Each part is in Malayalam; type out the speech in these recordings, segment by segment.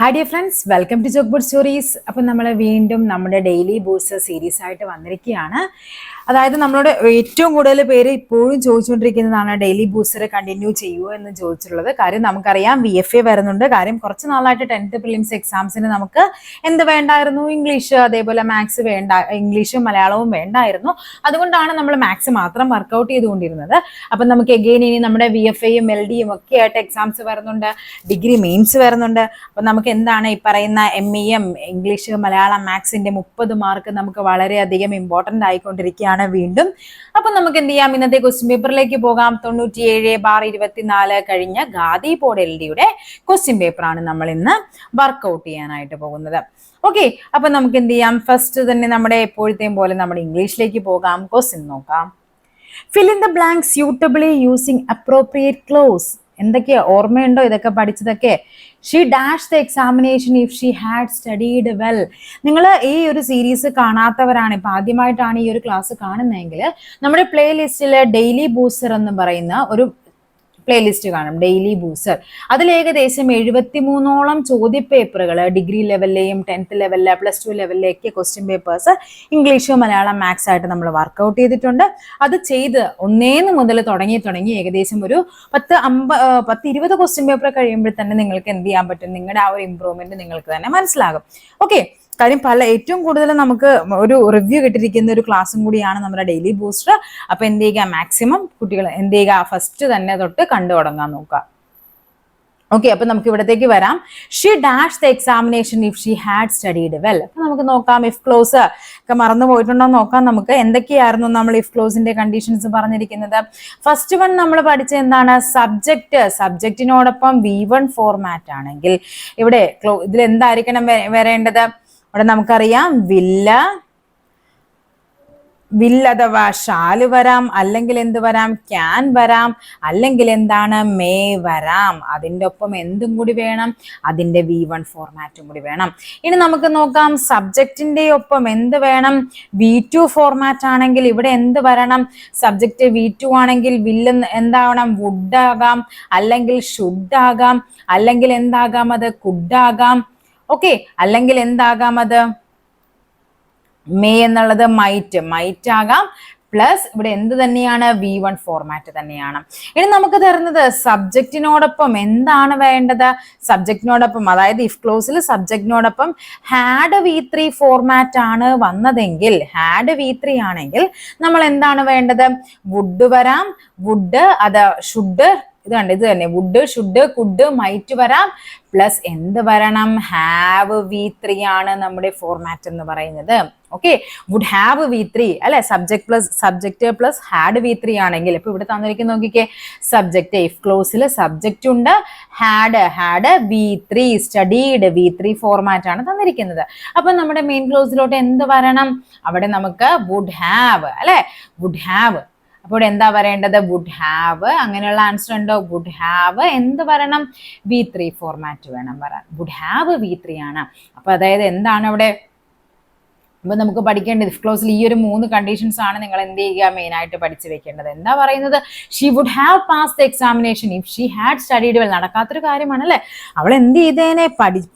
Hi dear friends, welcome to jokeboard stories. അപ്പം നമ്മൾ വീണ്ടും നമ്മുടെ ഡെയിലി ബൂസ്റ്റർ സീരീസ് ആയിട്ട് വന്നിരിക്കുകയാണ്. അതായത് നമ്മളോട് ഏറ്റവും കൂടുതൽ പേര് ഇപ്പോഴും ചോദിച്ചുകൊണ്ടിരിക്കുന്നതാണ് ഡെയിലി ബൂസ്റ്റർ കണ്ടിന്യൂ ചെയ്യുമോ എന്ന് ചോദിച്ചിട്ടുള്ളത്. കാര്യം നമുക്കറിയാം VFA വരുന്നുണ്ട്. കാര്യം കുറച്ച് നാളായിട്ട് 10th പ്രിലിംസ് എക്സാംസിന് നമുക്ക് എന്ത് വേണ്ടായിരുന്നു, ഇംഗ്ലീഷ് അതേപോലെ മാത്സ് വേണ്ട, ഇംഗ്ലീഷും മലയാളവും വേണ്ടായിരുന്നു. അതുകൊണ്ടാണ് നമ്മൾ മാത്സ് മാത്രം വർക്കൗട്ട് ചെയ്തുകൊണ്ടിരുന്നത്. അപ്പം നമുക്ക് എഗെയിൻ ഇനി നമ്മുടെ VFAയും LDയും ഒക്കെ ആയിട്ട് എക്സാംസ് വരുന്നുണ്ട്, ഡിഗ്രി മെയിൻസ് വരുന്നുണ്ട്. അപ്പം നമുക്ക് എന്താണ് ഈ പറയുന്ന MEM ഇംഗ്ലീഷ് മലയാളം മാത്സിന്റെ 30 മാർക്ക് നമുക്ക് വളരെയധികം ഇമ്പോർട്ടൻ്റ് ആയിക്കൊണ്ടിരിക്കുകയാണ് വീണ്ടും. അപ്പൊ നമുക്ക് എന്ത് ചെയ്യാം, ഇന്നത്തെ ക്വസ്റ്റ്യൻ പേപ്പറിലേക്ക് പോകാം. 97/24 കഴിഞ്ഞ ഖാദി ബോർഡ് LDയുടെ ക്വസ്റ്റ്യൻ പേപ്പറാണ് നമ്മൾ ഇന്ന് വർക്ക്ഔട്ട് ചെയ്യാനായിട്ട് പോകുന്നത്. ഓക്കെ, അപ്പൊ നമുക്ക് എന്ത് ചെയ്യാം, ഫസ്റ്റ് തന്നെ നമ്മുടെ എപ്പോഴത്തെയും പോലെ നമ്മുടെ ഇംഗ്ലീഷിലേക്ക് പോകാം. ക്വസ്റ്റ്യൻ നോക്കാം. Fill in the blank suitably using appropriate clause. എന്തൊക്കെയാ ഓർമ്മയുണ്ടോ ഇതൊക്കെ പഠിച്ചതൊക്കെ? She dash the examination if she had studied well. നിങ്ങൾ ഈ ഒരു സീരീസ് കാണാത്തവരാണ്, ഇപ്പൊ ആദ്യമായിട്ടാണ് ഈ ഒരു ക്ലാസ് കാണുന്നതെങ്കിൽ നമ്മുടെ പ്ലേലിസ്റ്റിൽ ഡെയിലി ബൂസ്റ്റർ എന്ന് പറയുന്ന ഒരു പ്ലേലിസ്റ്റ് കാണും, ഡെയിലി ബൂസ്റ്റർ. അതിൽ ഏകദേശം 73ഓളം ചോദ്യപേപ്പറുകൾ ഡിഗ്രി ലെവലിലെയും 10th ലെവലിലെ +2 ലെവലിലേക്ക് question papers English Malayalam maths ആയിട്ട് നമ്മൾ വർക്കൗട്ട് ചെയ്തിട്ടുണ്ട്. അത് ചെയ്ത് ഒന്നേന്ന് മുതൽ തുടങ്ങി ഏകദേശം ഒരു 10-20 ക്വസ്റ്റ്യൻ പേപ്പർ കഴിയുമ്പോൾ തന്നെ നിങ്ങൾക്ക് എന്ത് ചെയ്യാൻ പറ്റും, നിങ്ങളുടെ ആ ഒരു ഇമ്പ്രൂവ്മെന്റ് നിങ്ങൾക്ക് തന്നെ മനസ്സിലാകും. ഓക്കെ, കാര്യം ഏറ്റവും കൂടുതൽ നമുക്ക് ഒരു റിവ്യൂ കിട്ടിയിരിക്കുന്ന ഒരു ക്ലാസ്സും കൂടിയാണ് നമ്മുടെ ഡെയിലി ബൂസ്റ്റർ. അപ്പൊ എന്ത് ചെയ്യുക, മാക്സിമം കുട്ടികൾ എന്ത് ചെയ്യുക, ഫസ്റ്റ് തന്നെ തൊട്ട് കണ്ടു തുടങ്ങാൻ നോക്കുക. ഓക്കെ, അപ്പൊ നമുക്ക് ഇവിടത്തേക്ക് വരാം. She dash the examination if she had studied well. അപ്പൊ നമുക്ക് നോക്കാം, ഇഫ് ക്ലോസ് ഒക്കെ മറന്നു പോയിട്ടുണ്ടോ നോക്കാം. നമുക്ക് എന്തൊക്കെയായിരുന്നു നമ്മൾ ഇഫ് ക്ലോസിന്റെ കണ്ടീഷൻസ് പറഞ്ഞിരിക്കുന്നത്? ഫസ്റ്റ് വൺ നമ്മൾ പഠിച്ച എന്താണ്, സബ്ജക്റ്റിനോടൊപ്പം V1 ഫോർമാറ്റ് ആണെങ്കിൽ ഇവിടെ ഇതിൽ എന്തായിരിക്കണം വരേണ്ടത്? ഇവിടെ നമുക്കറിയാം വില്ല അഥവാ ഷാല് വരാം, അല്ലെങ്കിൽ എന്ത് വരാം, ക്യാൻ വരാം, അല്ലെങ്കിൽ എന്താണ്, മേ വരാം. അതിൻ്റെ ഒപ്പം എന്തും കൂടി വേണം, അതിൻ്റെ V1 ഫോർമാറ്റും കൂടി വേണം. ഇനി നമുക്ക് നോക്കാം, സബ്ജക്റ്റിന്റെ ഒപ്പം എന്ത് വേണം, V2 ഫോർമാറ്റ് ആണെങ്കിൽ ഇവിടെ എന്ത് വരണം, സബ്ജക്റ്റ് V2 ആണെങ്കിൽ വില്ല് എന്താവണം, വുഡ് ആകാം, അല്ലെങ്കിൽ ഷുഡ് ആകാം, അല്ലെങ്കിൽ എന്താകാം, അത് കുഡ് ആകാം. ഓക്കെ, അല്ലെങ്കിൽ എന്താകാം, അത് മേ എന്നുള്ളത് മൈറ്റ് ആകാം. പ്ലസ് ഇവിടെ എന്ത് തന്നെയാണ്, V1 ഫോർമാറ്റ് തന്നെയാണ്. ഇനി നമുക്ക് തരുന്നത് സബ്ജക്റ്റിനോടൊപ്പം എന്താണ് വേണ്ടത്, സബ്ജക്റ്റിനോടൊപ്പം അതായത് ഇഫ് ക്ലോസിൽ സബ്ജക്റ്റിനോടൊപ്പം ഹാഡ് V3 ഫോർമാറ്റ് ആണ് വന്നതെങ്കിൽ, ഹാഡ് V3 ആണെങ്കിൽ നമ്മൾ എന്താണ് വേണ്ടത്, വുഡ് വരാം, വുഡ് അത് ഷുഡ്, ഇത് തന്നെ വുഡ് ഷുഡ് കുഡ് മൈറ്റ് വരാം. പ്ലസ് എന്ത് വരണം, ഹാവ് V3 ആണ് നമ്മുടെ ഫോർമാറ്റ് എന്ന് പറയുന്നത്. ഓക്കെ, വുഡ് ഹാവ് V3 അല്ലെ, സബ്ജക്റ്റ് പ്ലസ് ഹാഡ് V3 ആണെങ്കിൽ ഇപ്പൊ ഇവിടെ തന്നിരിക്കുന്ന നോക്കിക്കേ, സബ്ജക്റ്റ് ഇഫ് ക്ലോസിൽ സബ്ജക്റ്റ് ഉണ്ട്, had V3 studied V3 format ആണ് തന്നിരിക്കുന്നത്. അപ്പൊ നമ്മുടെ മെയിൻ ക്ലോസിലോട്ട് എന്ത് വരണം, അവിടെ നമുക്ക് വുഡ് ഹാവ് അല്ലെ, വുഡ് ഹാവ്. അപ്പോൾ എന്താ വരേണ്ടത്, വുഡ് ഹാവ്. അങ്ങനെയുള്ള ആൻസർ ഉണ്ടോ, വുഡ് ഹാവ് എന്ത് വരണം, V3 ഫോർമാറ്റ് വേണം വരാൻ. വുഡ് ഹാവ് V3 ആണ്. അപ്പൊ അതായത് എന്താണ് അവിടെ അപ്പൊ നമുക്ക് പഠിക്കേണ്ടത്, ഇഫ് ക്ലോസിൽ ഈ ഒരു 3 കണ്ടീഷൻസ് ആണ് നിങ്ങൾ എന്ത് ചെയ്യുക, മെയിൻ ആയിട്ട് പഠിച്ചു വെക്കേണ്ടത്. എന്താ പറയുന്നത്, she would have pass the examination if she had studied well. നടക്കാത്തൊരു കാര്യമാണല്ലേ, അവൾ എന്ത് ചെയ്തേനെ,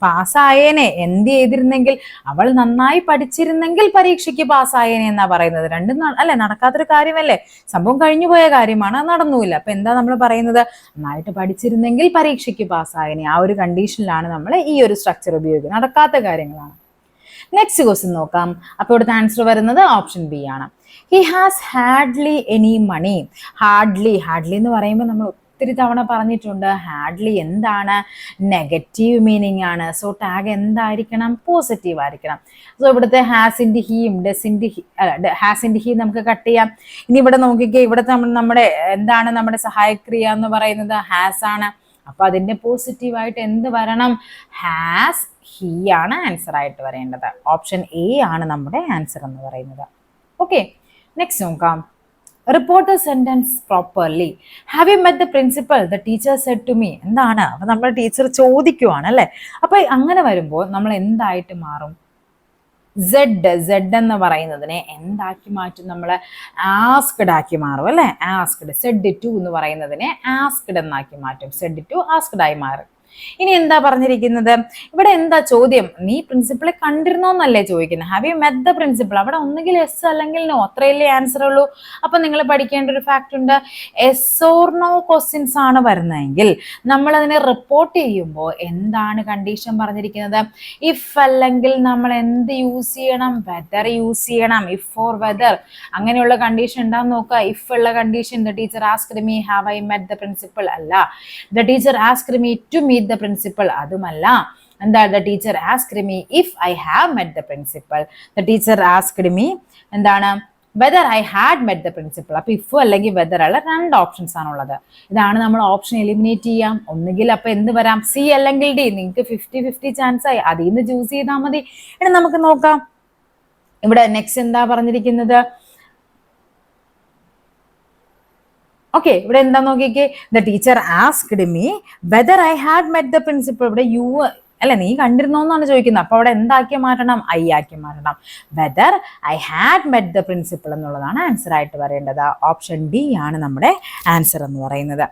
പാസ്സായേനെ. എന്ത് ചെയ്തിരുന്നെങ്കിൽ, അവൾ നന്നായി പഠിച്ചിരുന്നെങ്കിൽ പരീക്ഷയ്ക്ക് പാസ്സായേനെ എന്നാ പറയുന്നത്. രണ്ടും അല്ലെ, നടക്കാത്തൊരു കാര്യമല്ലേ, സംഭവം കഴിഞ്ഞു പോയ കാര്യമാണ്, നടന്നുമില്ല. അപ്പൊ എന്താ നമ്മൾ പറയുന്നത്, നന്നായിട്ട് പഠിച്ചിരുന്നെങ്കിൽ പരീക്ഷയ്ക്ക് പാസ്സായേനെ. ആ ഒരു കണ്ടീഷനിലാണ് നമ്മൾ ഈ ഒരു സ്ട്രക്ചർ ഉപയോഗിക്കുന്നത്, നടക്കാത്ത കാര്യങ്ങളാണ്. നെക്സ്റ്റ് ക്വസ്റ്റ്യൻ നോക്കാം. അപ്പോൾ ഇവിടുത്തെ ആൻസർ വരുന്നത് ഓപ്ഷൻ ബി ആണ്. He has hardly any money. Hardly എന്ന് പറയുമ്പോൾ നമ്മൾ ഒത്തിരി തവണ പറഞ്ഞിട്ടുണ്ട്, ഹാർഡ്ലി എന്താണ്, നെഗറ്റീവ് മീനിങ് ആണ്. സോ ടാഗ് എന്തായിരിക്കണം, പോസിറ്റീവ് ആയിരിക്കണം. സോ ഇവിടുത്തെ ഹാസിൻ്റെ ഹീയും ഹാസിൻ്റെ ഹീ നമുക്ക് കട്ട് ചെയ്യാം. ഇനി ഇവിടെ നോക്കിക്കേ, ഇവിടെ നമ്മുടെ എന്താണ് നമ്മുടെ സഹായക്രിയ എന്ന് പറയുന്നത് ഹാസ് ആണ്. അപ്പൊ അതിന്റെ പോസിറ്റീവായിട്ട് എന്ത് വരണം, ഹാസ് ഹീ ആണ് ആൻസർ ആയിട്ട് വരേണ്ടത്. ഓപ്ഷൻ എ ആണ് നമ്മുടെ ആൻസർ എന്ന് പറയുന്നത്. ഓക്കെ, നെക്സ്റ്റ് നോക്കാം. Report the sentence properly. Have you met the principal, the teacher said to me. എന്താണ്, അപ്പൊ നമ്മുടെ ടീച്ചർ ചോദിക്കുവാണ് അല്ലെ. അപ്പൊ അങ്ങനെ വരുമ്പോൾ നമ്മൾ എന്തായിട്ട് മാറും, സെഡ് എന്ന് പറയുന്നതിനെ എന്താക്കി മാറ്റും, നമ്മൾ ആസ്ക്ഡ് ആക്കി മാറും അല്ലെ. ആസ്ക്ഡ്, സെഡ് ടു എന്ന് പറയുന്നതിനെ ആസ്ക്ഡ് എന്നാക്കി മാറ്റും. സെഡ് ടു ആസ്ക്ഡ് ആയി മാറും. ഇനി എന്താ പറഞ്ഞിരിക്കുന്നത്, ഇവിടെ എന്താ ചോദ്യം, നീ പ്രിൻസിപ്പളെ കണ്ടിരുന്നോന്നല്ലേ ചോദിക്കുന്നത്. Have you met the principal? അവിടെ ഒന്നുകിൽ എസ് അല്ലെങ്കിൽ നോ, അത്രയല്ലേ ആൻസർ ഉള്ളൂ. അപ്പൊ നിങ്ങൾ പഠിക്കേണ്ട ഒരു ഫാക്ട് ഉണ്ട്, എസ് ഓർ നോ ക്വസ്റ്റ്യൻസ് ആണ് വരുന്നതെങ്കിൽ നമ്മൾ അതിനെ റിപ്പോർട്ട് ചെയ്യുമ്പോൾ എന്താണ് കണ്ടീഷൻ പറഞ്ഞിരിക്കുന്നത്, ഇഫ് അല്ലെങ്കിൽ നമ്മൾ എന്ത് യൂസ് ചെയ്യണം, വെദർ യൂസ് ചെയ്യണം. ഇഫ് ഓർ വെദർ അങ്ങനെയുള്ള കണ്ടീഷൻ ഉണ്ടാന്ന് നോക്കുക. ഇഫ് ഉള്ള condition the teacher asked me have I met the principal അല്ല, the teacher asked me to meet the principal അതുമല്ല. എന്താ, the teacher asked me if I have met the principal, the teacher asked me എന്താണ് whether I had met the principal. അപ്പൊ ഇഫ് അല്ലെങ്കിൽ വെദർ ഉള്ള രണ്ട് ഓപ്ഷൻസ് ആണുള്ളത്. ഇതാണ് നമ്മൾ ഓപ്ഷൻ എലിമിനേറ്റ് ചെയ്യാം. ഒന്നുകിൽ അപ്പൊ എന്ത് വരാം, സി അല്ലെങ്കിൽ ഡി. നിങ്ങൾക്ക് 50-50 ചാൻസ് ആയി, അതിൽ നിന്ന് ചൂസ് ചെയ്താൽ മതി. ഇനി നമുക്ക് നോക്കാം ഇവിടെ നെക്സ്റ്റ് എന്താ പറഞ്ഞിരിക്കുന്നത്. ഓക്കെ, ഇവിടെ എന്താ നോക്കിക്കേ, the teacher asked me whether I had met the principal. ഇവിടെ യു അല്ല, നീ കണ്ടിരുന്നോന്നാണ് ചോദിക്കുന്നത്. അപ്പൊ അവിടെ എന്താക്കി മാറ്റണം, ഐ ആക്കി മാറ്റണം. Whether I had met the principal എന്നുള്ളതാണ് ആൻസർ ആയിട്ട് വരേണ്ടത്. ഓപ്ഷൻ ഡി ആണ് നമ്മുടെ ആൻസർ എന്ന് പറയുന്നത്.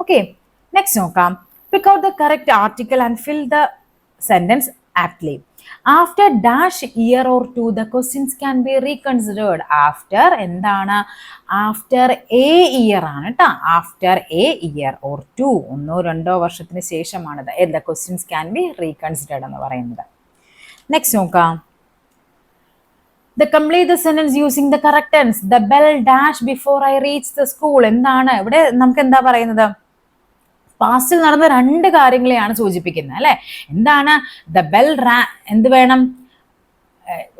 ഓക്കെ, നെക്സ്റ്റ് നോക്കാം. Pick out the correct article and fill the sentence aptly. After dash year or two the questions can be reconsidered. After എന്താണ്, ആഫ്റ്റർ എ ഇയർ ആണ് കേട്ടോ. After a year or two, 1-2 വർഷത്തിന് ശേഷമാണിത്. The questions can be reconsidered എന്ന് പറയുന്നത്. നെക്സ്റ്റ് നോക്കാം. The complete the sentence using the correct tense. The bell dash before I reach the school. എന്താണ് ഇവിടെ നമുക്ക് എന്താ പറയുന്നത്, പാസ്റ്റിൽ നടന്ന രണ്ട് കാര്യങ്ങളെയാണ് സൂചിപ്പിക്കുന്നത് അല്ലെ. എന്താണ്, ദ ബെൽ എന്ത് വേണം,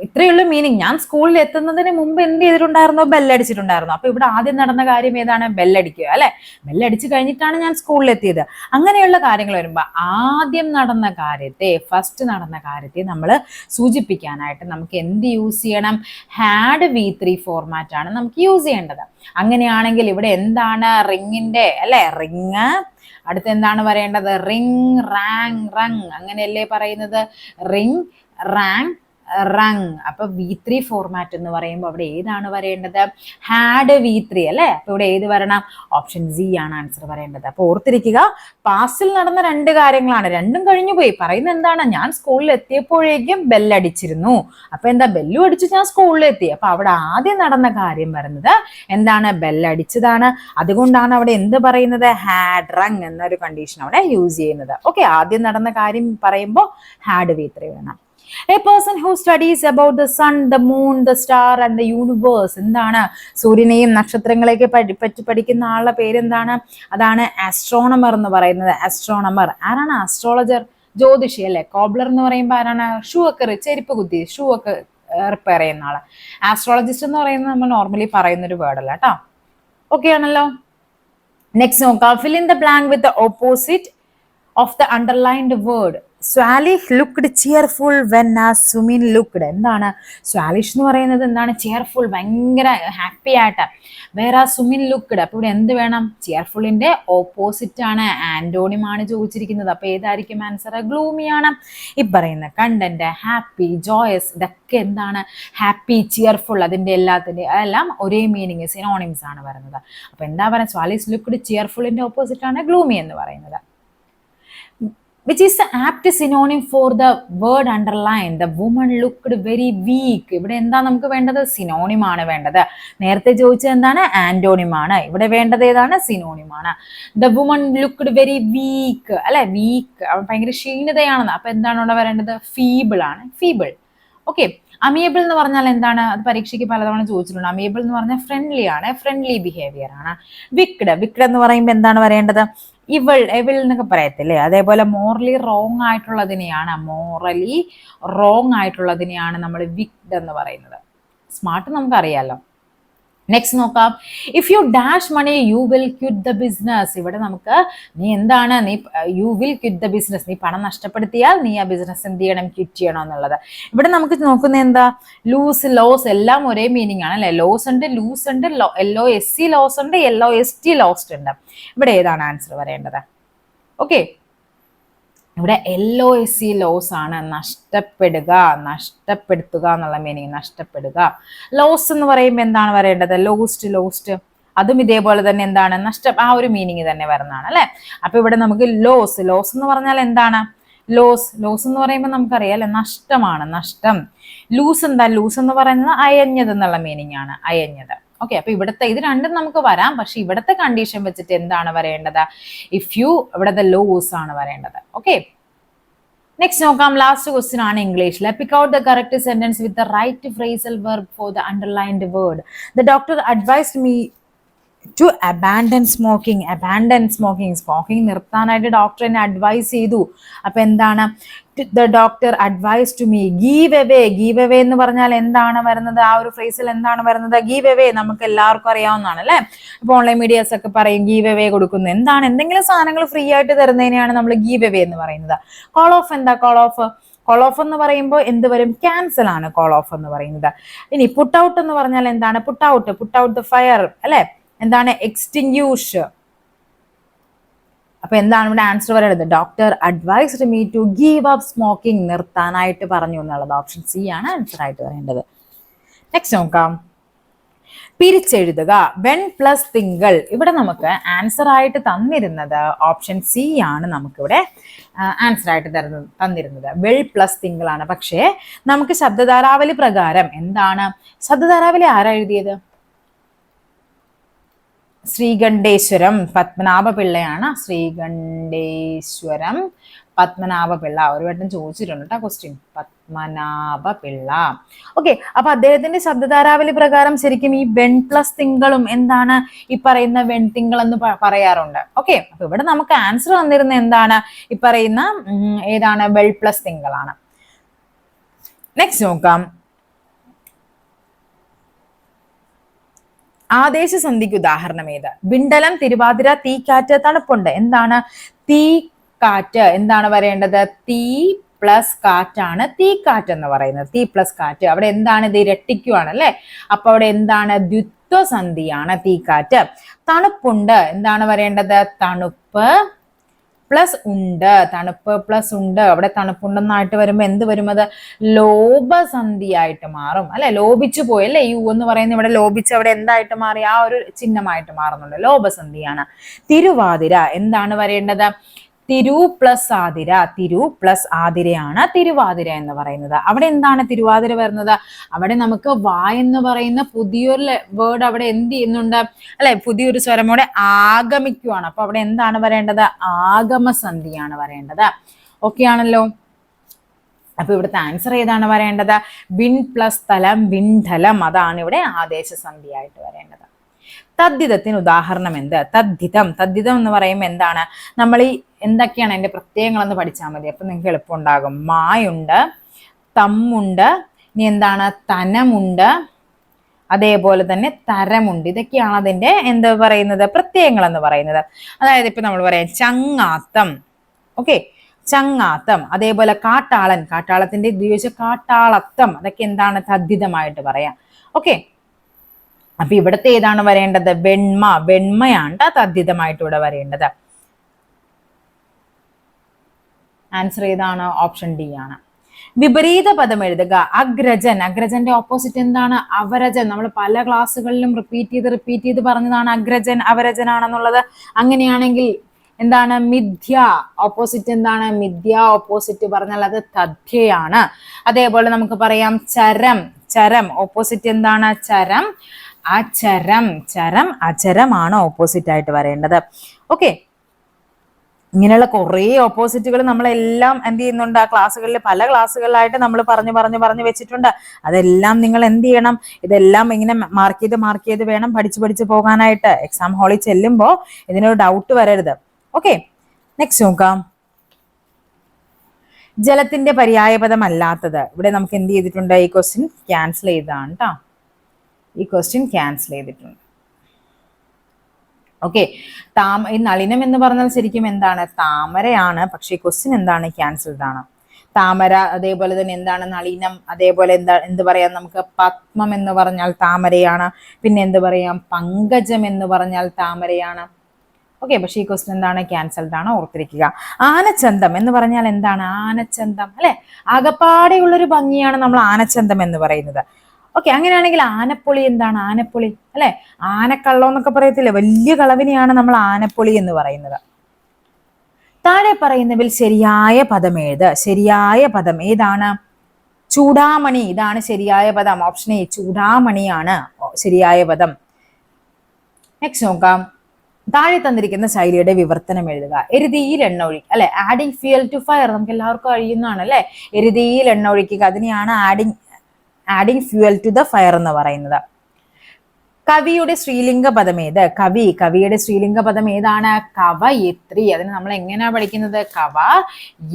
ഇത്രയുള്ള മീനിങ്. ഞാൻ സ്കൂളിൽ എത്തുന്നതിന് മുമ്പ് എന്ത് ചെയ്തിട്ടുണ്ടായിരുന്നോ, ബെല്ലടിച്ചിട്ടുണ്ടായിരുന്നു. അപ്പൊ ഇവിടെ ആദ്യം നടന്ന കാര്യം ഏതാണ്, ബെല്ലടിക്കുക അല്ലെ. ബെല്ലടിച്ച് കഴിഞ്ഞിട്ടാണ് ഞാൻ സ്കൂളിൽ എത്തിയത്. അങ്ങനെയുള്ള കാര്യങ്ങൾ വരുമ്പോ ആദ്യം നടന്ന കാര്യത്തെ, ഫസ്റ്റ് നടന്ന കാര്യത്തെ നമ്മൾ സൂചിപ്പിക്കാനായിട്ട് നമുക്ക് എന്ത് യൂസ് ചെയ്യണം, ഹാഡ് V3 ഫോർമാറ്റ് ആണ് നമുക്ക് യൂസ് ചെയ്യേണ്ടത്. അങ്ങനെയാണെങ്കിൽ ഇവിടെ എന്താണ്, റിങ്ങിന്റെ അല്ലെ, റിങ്. അടുത്ത് എന്താണ് വരേണ്ടത്, റിങ്, റാങ്, റങ്. അങ്ങനെയല്ലേ പറയുന്നത്, റിങ്, റാങ്, റങ്. അപ്പൊ V3 ഫോർമാറ്റ് എന്ന് പറയുമ്പോൾ അവിടെ ഏതാണ് വരേണ്ടത്, ഹാഡ് V3 അല്ലെ. അപ്പൊ ഇവിടെ ഏത് വരണം, ഓപ്ഷൻ സി ആണ് ആൻസർ വരേണ്ടത്. അപ്പൊ ഓർത്തിരിക്കുക, പാസ്റ്റിൽ നടന്ന രണ്ട് കാര്യങ്ങളാണ്, രണ്ടും കഴിഞ്ഞു പോയി. പറയുന്നത് എന്താണ്, ഞാൻ സ്കൂളിൽ എത്തിയപ്പോഴേക്കും ബെല്ലടിച്ചിരുന്നു. അപ്പൊ എന്താ, ബെല്ലും അടിച്ചു ഞാൻ സ്കൂളിൽ എത്തി. അപ്പൊ അവിടെ ആദ്യം നടന്ന കാര്യം വരുന്നത് എന്താണ്, ബെല്ലടിച്ചതാണ്. അതുകൊണ്ടാണ് അവിടെ എന്ത് പറയുന്നത്, ഹാഡ് റങ് എന്നൊരു കണ്ടീഷൻ അവിടെ യൂസ് ചെയ്യുന്നത്. ഓക്കെ, ആദ്യം നടന്ന കാര്യം പറയുമ്പോൾ ഹാഡ് V3 വേണം. A person who studies about the sun, the moon, the star and the universe. എന്താണ്, സൂര്യനെയും നക്ഷത്രങ്ങളെയൊക്കെ പറ്റി പഠിക്കുന്ന ആളുടെ പേരെന്താണ്, അതാണ് ആസ്ട്രോണമർ എന്ന് പറയുന്നത്. ആസ്ട്രോണമർ ആരാണ്, ആസ്ട്രോളജർ, ജ്യോതിഷി അല്ലെ. കോബ്ലർ എന്ന് പറയുമ്പോൾ ആരാണ്, ഷൂ ഒക്കെ, ചെരുപ്പ് കുത്തി ഷൂ ഒക്കെ റിപ്പയർ ചെയ്യുന്ന ആള്. ആസ്ട്രോളജിസ്റ്റ് എന്ന് പറയുന്നത് നമ്മൾ നോർമലി പറയുന്ന ഒരു വേർഡ് അല്ല കേട്ടോ. ഓക്കെ ആണല്ലോ. നെക്സ്റ്റ് നോക്കാം. Fill in the blank with the opposite of the underlined word. Swalih looked cheerful when Sumin looked. എന്താണ്, സ്വാലിഷ് എന്ന് പറയുന്നത് എന്താണ്, ചിയർഫുൾ, ഭയങ്കര ഹാപ്പി ആയിട്ട്. വേറെ സുമിൻ ലുക്ക്ഡ്. അപ്പൊ ഇവിടെ എന്ത് വേണം, ചിയർഫുള്ളിന്റെ ഓപ്പോസിറ്റ് ആണ്, ആന്റോണിം ആണ് ചോദിച്ചിരിക്കുന്നത്. അപ്പൊ ഏതായിരിക്കും ആൻസർ, ഗ്ലൂമി ആണ്. ഈ പറയുന്ന കണ്ടന്റ് ഹാപ്പി, ജോയസ്, ഇതൊക്കെ എന്താണ്, ഹാപ്പി, ചിയർഫുൾ, അതിന്റെ എല്ലാത്തിന്റെ എല്ലാം ഒരേ മീനിങ്, സിനോണിംസ് ആണ് വരുന്നത്. അപ്പൊ എന്താ പറയുക, സ്വാലിഹ് ലുക്ക്ഡ് ചിയർഫുള്ളിന്റെ ഓപ്പോസിറ്റ് ആണ് ഗ്ലൂമി എന്ന് പറയുന്നത്. Which is the apt synonym for the word underlined. The woman looked very weak. ഇവിടെ എന്താ നമുക്ക് വേണ്ടത്, സിനോണിം ആണ് വേണ്ടത്. നേരത്തെ ചോദിച്ചത് എന്താണ്, ആന്റോണിം ആണ്. ഇവിടെ വേണ്ടത് ഏതാണ്, സിനോണിം ആണ്. The woman looked very weak അല്ലെ, വീക്ക്, ഭയങ്കര ക്ഷീണിതയാണെന്ന്. അപ്പൊ എന്താണ് ഇവിടെ വരേണ്ടത്, ഫീബിൾ ആണ്, ഫീബിൾ. ഓക്കെ, അമിയബിൾ എന്ന് പറഞ്ഞാൽ എന്താണ്, അത് പരീക്ഷയ്ക്ക് പലതവണ ചോദിച്ചിട്ടുണ്ട്. അമിയബിൾ എന്ന് പറഞ്ഞാൽ ഫ്രണ്ട്ലി ആണ്, ഫ്രണ്ട്ലി ബിഹേവിയർ ആണ്. വിക്ഡ്, വിക്ഡ് എന്ന് പറയുമ്പോൾ എന്താണ് വരേണ്ടത്, ഇവൾ, എവിൾ എന്നൊക്കെ പറയത്തില്ലേ, അതേപോലെ മോറലി റോങ് ആയിട്ടുള്ളതിനെയാണ്, മോറലി റോങ് ആയിട്ടുള്ളതിനെയാണ് നമ്മൾ വിക്ഡ് എന്ന് പറയുന്നത്. സ്മാർട്ട് നമുക്കറിയാലോ. നെക്സ്റ്റ് നോക്കാം. If you dash money you will quit the business. ഇവിടെ നമുക്ക് നീ എന്താണ്, നീ you will quit the business, നീ പണം നഷ്ടപ്പെടുത്തിയാൽ നീ ആ ബിസിനസ് എന്ത് ചെയ്യണം, ക്വിറ്റ് ചെയ്യണം എന്നുള്ളത്. ഇവിടെ നമുക്ക് നോക്കുന്നത് എന്താ, ലൂസ്, ലോസ് എല്ലാം ഒരേ മീനിങ് ആണ് അല്ലെ. ലോസ് ഉണ്ട്, ലൂസ് ഉണ്ട്, LOSC ലോസ് ഉണ്ട്, LOST ലോസ്റ്റ് ഉണ്ട്. ഇവിടെ ഏതാണ് ആൻസർ വരേണ്ടത്, ഓക്കെ. ഇവിടെ LOSC ലോസ് ആണ്, നഷ്ടപ്പെടുക, നഷ്ടപ്പെടുത്തുക എന്നുള്ള മീനിങ്, നഷ്ടപ്പെടുക. ലോസ് എന്ന് പറയുമ്പോൾ എന്താണ് വരേണ്ടത്, ലോസ്റ്റ്, ലോസ്റ്റ്, അതും ഇതേപോലെ തന്നെ എന്താണ് നഷ്ടം, ആ ഒരു മീനിങ് തന്നെ വരുന്നതാണ് അല്ലെ. അപ്പൊ ഇവിടെ നമുക്ക് ലോസ് എന്ന് പറഞ്ഞാൽ എന്താണ്? ലോസ് എന്ന് പറയുമ്പോൾ നമുക്കറിയാം അല്ലെ, നഷ്ടമാണ്, നഷ്ടം. ലൂസ് എന്ന് പറയുന്നത് അയഞ്ഞത് എന്നുള്ള മീനിങ് ആണ്, അയഞ്ഞത്. ഓക്കെ, അപ്പൊ ഇവിടുത്തെ ഇത് രണ്ടും നമുക്ക് വരാം, പക്ഷെ ഇവിടുത്തെ കണ്ടീഷൻ വെച്ചിട്ട് എന്താണ് വരേണ്ടത്? ഇഫ് യു, ഇവിടുത്തെ ലോസ് ആണ് വരേണ്ടത്. ഓക്കെ, നെക്സ്റ്റ് നോക്കാം. ലാസ്റ്റ് ക്വസ്റ്റ്യൻ ആണ് ഇംഗ്ലീഷിൽ. Pick out the correct sentence with the right phrasal verb for the underlined word. The doctor advised me to abandon smoking നിർത്താനായിട്ട് ഡോക്ടർ എന്നെ അഡ്വൈസ് ചെയ്തു. അപ്പൊ എന്താണ്? The doctor advise to me give away എന്ന് പറഞ്ഞാൽ എന്താണ് വരുന്നത്? ആ ഒരു ഫ്രേസിൽ എന്താണ് വരുന്നത്? ഗീവ് അവേ നമുക്ക് എല്ലാവർക്കും അറിയാവുന്നതാണ് അല്ലെ. ഇപ്പൊ ഓൺലൈൻ മീഡിയാസ് ഒക്കെ പറയും ഗീവ് അവേ കൊടുക്കുന്നു. എന്താണ്? എന്തെങ്കിലും സാധനങ്ങൾ ഫ്രീ ആയിട്ട് തരുന്നതിനെയാണ് നമ്മൾ ഗീവ് അവേ എന്ന് പറയുന്നത്. കോൾ ഓഫ് എന്താ? കോൾ ഓഫ് എന്ന് പറയുമ്പോൾ എന്ത് വരും? ക്യാൻസൽ ആണ് കോൾ ഓഫ് എന്ന് പറയുന്നത്. ഇനി പുട്ട് ഔട്ട് എന്ന് പറഞ്ഞാൽ എന്താണ്? പുട്ട് ഔട്ട് ദ ഫയർ അല്ലെ. എന്താണ്? എക്സ്റ്റിങ്ക്യൂഷ്. അപ്പൊ എന്താണ് ഇവിടെ ആൻസർ പറയുന്നത്? Doctor advised me to give up smoking, നിർത്താനായിട്ട് പറഞ്ഞു എന്നുള്ളത്. ഓപ്ഷൻ സി ആണ് ആൻസർ ആയിട്ട് പറയേണ്ടത്. നെക്സ്റ്റ് നോക്കാം. പിരിച്ചെഴുതുക. വെൻ പ്ലസ് തിങ്കൾ. ഇവിടെ നമുക്ക് ആൻസർ ആയിട്ട് തന്നിരുന്നത് ഓപ്ഷൻ സി ആണ്. നമുക്കിവിടെ ആൻസർ ആയിട്ട് തന്നിരുന്നത് വെൽ പ്ലസ് തിങ്കൾ ആണ്. പക്ഷേ നമുക്ക് ശബ്ദധാരാവലി പ്രകാരം എന്താണ്? ശബ്ദധാരാവലി ആരാ എഴുതിയത്? ശ്രീകണ്ഠേശ്വരം പത്മനാഭപിള്ളയാണ്. ശ്രീകണ്ഠേശ്വരം പത്മനാഭപിള്ള. ഒരു വട്ടം ചോദിച്ചിട്ടുണ്ട് കേട്ടോ ക്വസ്റ്റ്യൻ. പത്മനാഭപിള്ള. ഓക്കെ, അപ്പൊ അദ്ദേഹത്തിന്റെ ശബ്ദധാരാവലി പ്രകാരം ശരിക്കും ഈ വെൺ പ്ലസ് തിങ്കളും എന്താണ്? ഈ പറയുന്ന വെൺതിങ്കൾ എന്ന് പറയാറുണ്ട്. ഓക്കെ, അപ്പൊ ഇവിടെ നമുക്ക് ആൻസർ വന്നിരുന്ന എന്താണ്? ഈ പറയുന്ന ഏതാണ്? വെൾ പ്ലസ് തിങ്കളാണ്. നെക്സ്റ്റ് നോക്കാം. ആദേശസന്ധിക്ക് ഉദാഹരണം ഏത്? വിണ്ടലം, തിരുവാതിര, തീക്കാറ്റ്, തണുപ്പുണ്ട്. എന്താണ്? തീ കാറ്റ്. എന്താണ് വരേണ്ടത്? തീ പ്ലസ് കാറ്റാണ് തീക്കാറ്റ് എന്ന് പറയുന്നത്. തീ പ്ലസ് കാറ്റ്. അവിടെ എന്താണ്? ഇത് ഇരട്ടിക്കുവാണ് അല്ലെ. അപ്പൊ അവിടെ എന്താണ്? ദ്വിത്വസന്ധിയാണ് തീക്കാറ്റ്. തണുപ്പുണ്ട്. എന്താണ് വരേണ്ടത്? തണുപ്പ് പ്ലസ് ഉണ്ട്. തണുപ്പ് പ്ലസ് ഉണ്ട്. അവിടെ തണുപ്പുണ്ടെന്നായിട്ട് വരുമ്പോ എന്ത് വരും? അത് ലോഭസന്ധിയായിട്ട് മാറും അല്ലെ. ലോഭിച്ചു പോയി അല്ലെ. യു എന്ന് പറയുന്നത് ഇവിടെ ലോഭിച്ച് അവിടെ എന്തായിട്ട് മാറി? ആ ഒരു ചിഹ്നമായിട്ട് മാറുന്നുണ്ട്. ലോഭസന്ധിയാണ്. തിരുവാതിര. എന്താണ് വരേണ്ടത്? തിരു പ്ലസ് ആതിര. തിരു പ്ലസ് ആതിരയാണ് തിരുവാതിര എന്ന് പറയുന്നത്. അവിടെ എന്താണ് തിരുവാതിര വരുന്നത്? അവിടെ നമുക്ക് വാ എന്ന് പറയുന്ന പുതിയൊരു വേർഡ് അവിടെ എന്ത് ചെയ്യുന്നുണ്ട് അല്ലെ, പുതിയൊരു സ്വരമോടെ ആഗമിക്കുവാണ്. അപ്പൊ അവിടെ എന്താണ് വരേണ്ടത്? ആഗമസന്ധിയാണ് വരേണ്ടത്. ഓക്കെ ആണല്ലോ. അപ്പൊ ഇവിടുത്തെ ആൻസർ ഏതാണ് വരേണ്ടത്? വിൺ പ്ലസ് തലം, വിണ്ഡലം. അതാണ് ഇവിടെ ആദേശസന്ധിയായിട്ട് വരേണ്ടത്. തദ്ധിതത്തിന് ഉദാഹരണം എന്ത്? തദ്ധിതം എന്ന് പറയുമ്പോൾ എന്താണ്? നമ്മൾ ഈ എന്തൊക്കെയാണ് അതിന്റെ പ്രത്യയങ്ങളെന്ന് പഠിച്ചാൽ മതി. അപ്പൊ നിങ്ങൾക്ക് എളുപ്പമുണ്ടാകും. മായുണ്ട്, തമ്മുണ്ട്, ഇനി എന്താണ്? തനമുണ്ട്, അതേപോലെ തന്നെ തരമുണ്ട്. ഇതൊക്കെയാണ് അതിന്റെ എന്ത് പറയുന്നത്? പ്രത്യയങ്ങൾ എന്ന് പറയുന്നത്. അതായത് ഇപ്പൊ നമ്മൾ പറയാം ചങ്ങാത്തം. ഓക്കെ, ചങ്ങാത്തം. അതേപോലെ കാട്ടാളൻ, കാട്ടാളത്തിന്റെ ദ്വിവച കാട്ടാളത്തം. അതൊക്കെ എന്താണ്? തദ്ധിതമായിട്ട് പറയാം. ഓക്കെ, അപ്പൊ ഇവിടത്തെ ഏതാണ് വരേണ്ടത്? വെണ്മയാണ് തദ്ധിതമായിട്ട് ഇവിടെ വരേണ്ടത്. ആൻസർ ഏതാണ്? ഓപ്ഷൻ ഡി ആണ്. വിപരീത പദം എഴുതുക. അഗ്രജൻ. അഗ്രജന്റെ ഓപ്പോസിറ്റ് എന്താണ്? അവരജൻ. നമ്മൾ പല ക്ലാസ്സുകളിലും റിപ്പീറ്റ് ചെയ്ത് പറഞ്ഞതാണ് അഗ്രജൻ അവരജനാണെന്നുള്ളത്. അങ്ങനെയാണെങ്കിൽ എന്താണ്? മിഥ്യ. ഓപ്പോസിറ്റ് എന്താണ്? മിഥ്യ ഓപ്പോസിറ്റ് പറഞ്ഞാൽ അത് തഥ്യയാണ്. അതേപോലെ നമുക്ക് പറയാം ചരം. ഓപ്പോസിറ്റ് എന്താണ്? ചരം അചരമാണ് ഓപ്പോസിറ്റ് ആയിട്ട് വരേണ്ടത്. ഓക്കെ, ഇങ്ങനെയുള്ള കുറെ ഓപ്പോസിറ്റുകൾ നമ്മളെല്ലാം എന്ത് ചെയ്യുന്നുണ്ട്? ആ ക്ലാസ്സുകളിൽ പല ക്ലാസ്സുകളിലായിട്ട് നമ്മൾ പറഞ്ഞു വെച്ചിട്ടുണ്ട്. അതെല്ലാം നിങ്ങൾ എന്ത് ചെയ്യണം? ഇതെല്ലാം ഇങ്ങനെ മാർക്ക് ചെയ്ത് വേണം പഠിച്ചു പോകാനായിട്ട്. എക്സാം ഹാളിൽ ചെല്ലുമ്പോൾ ഇതിനൊരു ഡൗട്ട് വരരുത്. ഓക്കെ, നെക്സ്റ്റ് നോക്കാം. ജലത്തിന്റെ പര്യായപദം അല്ലാത്തത്. ഇവിടെ നമുക്ക് എന്ത് ചെയ്തിട്ടുണ്ട്? ഈ ക്വസ്റ്റ്യൻ ക്യാൻസൽ ചെയ്തതാണ് കേട്ടോ. ഈ ക്വസ്റ്റ്യൻ ക്യാൻസൽ ചെയ്തിട്ടുണ്ട്. ഓക്കെ, ഈ നളിനം എന്ന് പറഞ്ഞാൽ ശരിക്കും എന്താണ്? താമരയാണ്. പക്ഷെ ഈ ക്വസ്റ്റ്യൻ എന്താണ്? ക്യാൻസൽഡ് ആണ്. താമര, അതേപോലെ തന്നെ എന്താണ്? നളിനം. അതേപോലെ എന്ത് പറയാം നമുക്ക്? പത്മം എന്ന് പറഞ്ഞാൽ താമരയാണ്. പിന്നെ എന്ത് പറയാം? പങ്കജം എന്ന് പറഞ്ഞാൽ താമരയാണ്. ഓക്കെ, പക്ഷെ ഈ ക്വസ്റ്റ്യൻ എന്താണ്? ക്യാൻസൽഡ് ആണ്. ഓർത്തിരിക്കുക. ആനച്ചന്തം എന്ന് പറഞ്ഞാൽ എന്താണ്? ആനച്ചന്തം അല്ലെ. ആകപ്പാടെയുള്ളൊരു ഭംഗിയാണ് നമ്മൾ ആനച്ചന്തം എന്ന് പറയുന്നത്. ഓക്കെ, അങ്ങനെയാണെങ്കിൽ ആനപ്പൊളി എന്താണ്? ആനപ്പൊളി അല്ലെ, ആനക്കള്ളം എന്നൊക്കെ പറയത്തില്ലേ, വലിയ കളവിനെയാണ് നമ്മൾ ആനപ്പൊളി എന്ന് പറയുന്നത്. താഴെ പറയുന്നതിൽ ശരിയായ പദം ഏത്? ശരിയായ പദം ഏതാണ്? ചൂടാമണി. ഇതാണ് ശരിയായ പദം. ഓപ്ഷൻ എ ചൂടാമണിയാണ് ശരിയായ പദം. നെക്സ്റ്റ് നോക്കാം. താഴെ തന്നിരിക്കുന്ന ശൈലിയുടെ വിവർത്തനം എഴുതുക. എരുതിയിൽ എണ്ണ ഒഴിക്കുക അല്ലെ, ആഡിങ് ഫ്യൂൽ ടു ഫയർ. നമുക്ക് എല്ലാവർക്കും കഴിയുന്നതാണ് അല്ലെ, എരുതിയിൽ എണ്ണ ഒഴിക്കുക. അതിനെയാണ് adding fuel to the fire എന്ന് പറയുന്നത്. കവിയുടെ ശ്രീലിംഗ പദം ഏത്? കവിയുടെ ശ്രീലിംഗ പദം ഏതാണ്? കവയിത്രി. അതിന് നമ്മൾ എങ്ങനെയാ പഠിക്കുന്നത്? കവ,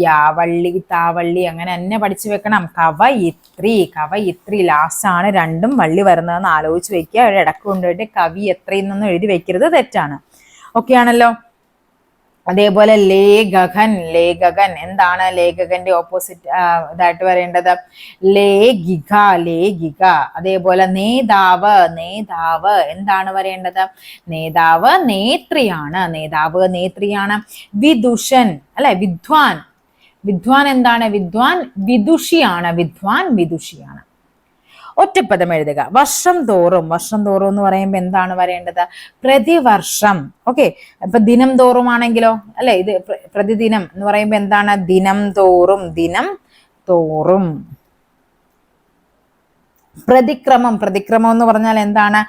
യാവള്ളി, താവള്ളി, അങ്ങനെ തന്നെ പഠിച്ചു വെക്കണം. കവയിത്രി ലാസ്റ്റ് ആണ് രണ്ടും വള്ളി വരുന്നതെന്ന് ആലോചിച്ച് വെക്കുക. ഇടക്ക് കൊണ്ടുപോയിട്ട് കവിയത്രി എന്നൊന്നും എഴുതി വെക്കരുത്, തെറ്റാണ്. ഓക്കെ ആണല്ലോ. അതേപോലെ ലേഖകൻ. എന്താണ് ലേഖകന്റെ ഓപ്പോസിറ്റ് ഇതായിട്ട് വരേണ്ടത്? ലേഖിക. അതേപോലെ നേതാവ്. എന്താണ് വരേണ്ടത്? നേതാവ് നേത്രിയാണ്. വിദുഷൻ അല്ലെ, വിദ്വാൻ എന്താണ്? വിദുഷിയാണ്. ഒറ്റപ്പദം എഴുതുക. വർഷം തോറും എന്ന് പറയുമ്പോൾ എന്താണ് വരേണ്ടത്? പ്രതിവർഷം. ഓക്കെ, ഇപ്പൊ ദിനം തോറും ആണെങ്കിലോ അല്ലെ, ഇത് പ്രതിദിനം എന്ന് പറയുമ്പോൾ എന്താണ്? ദിനം തോറും. പ്രതിക്രമം എന്ന് പറഞ്ഞാൽ എന്താണ്?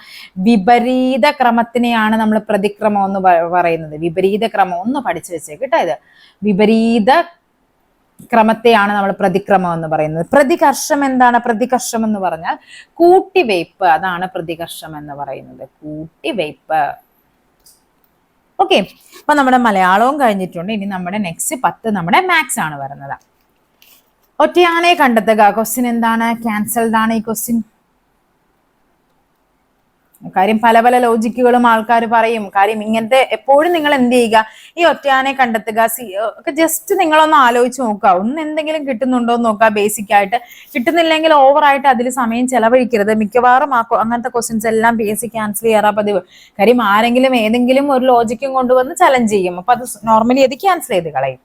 വിപരീത ക്രമത്തിനെയാണ് നമ്മൾ പ്രതിക്രമം എന്ന് പറയുന്നത്. വിപരീത ക്രമം ഒന്ന് പഠിച്ചു വെച്ചേക്കിട്ടോ. ഇത് വിപരീത ക്രമത്തെയാണ് നമ്മൾ പ്രതിക്രമം എന്ന് പറയുന്നത്. പ്രതികർഷം എന്താണ്? പ്രതികർഷം എന്ന് പറഞ്ഞാൽ കൂട്ടിവയ്പ്. അതാണ് പ്രതികർഷം എന്ന് പറയുന്നത്, കൂട്ടിവയ്പ്. ഓക്കെ, അപ്പൊ നമ്മുടെ മലയാളവും കഴിഞ്ഞിട്ടുണ്ട്. ഇനി നമ്മുടെ നെക്സ്റ്റ് 10 നമ്മുടെ മാത്സ് ആണ് വരുന്നത്. ഒറ്റയാനെ കണ്ടെത്തുക. ക്വസ്റ്റ്യൻ എന്താണ്? ക്യാൻസൽഡ് ആണ് ഈ ക്വസ്റ്റ്യൻ. കാര്യം പല ലോജിക്കുകളും ആൾക്കാർ പറയും. കാര്യം ഇങ്ങനത്തെ എപ്പോഴും നിങ്ങൾ എന്ത് ചെയ്യുക, ഈ ഒറ്റയാനെ കണ്ടെത്തുക ഒക്കെ ജസ്റ്റ് നിങ്ങളൊന്ന് ആലോചിച്ച് നോക്കുക. ഒന്ന് എന്തെങ്കിലും കിട്ടുന്നുണ്ടോ എന്ന് നോക്കുക. ബേസിക് ആയിട്ട് കിട്ടുന്നില്ലെങ്കിൽ ഓവറായിട്ട് അതിൽ സമയം ചെലവഴിക്കരുത്. മിക്കവാറും അങ്ങനത്തെ ക്വസ്റ്റ്യൻസ് എല്ലാം ബേസിക് ക്യാൻസൽ ചെയ്യാറാ പതിവ്. കാര്യം ആരെങ്കിലും ഏതെങ്കിലും ഒരു ലോജിക്കും കൊണ്ടുവന്ന് ചലഞ്ച് ചെയ്യും. അപ്പൊ അത് നോർമലി അത് ക്യാൻസൽ ചെയ്ത് കളയും.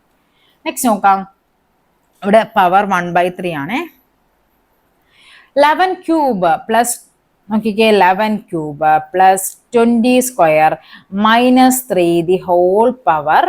നെക്സ്റ്റ് നോക്കാം. ഇവിടെ പവർ 1/3 ആണേ. 11 ക്യൂബ് പ്ലസ് നോക്കിക്കേ, 11 cube plus 20 square minus 3 the whole power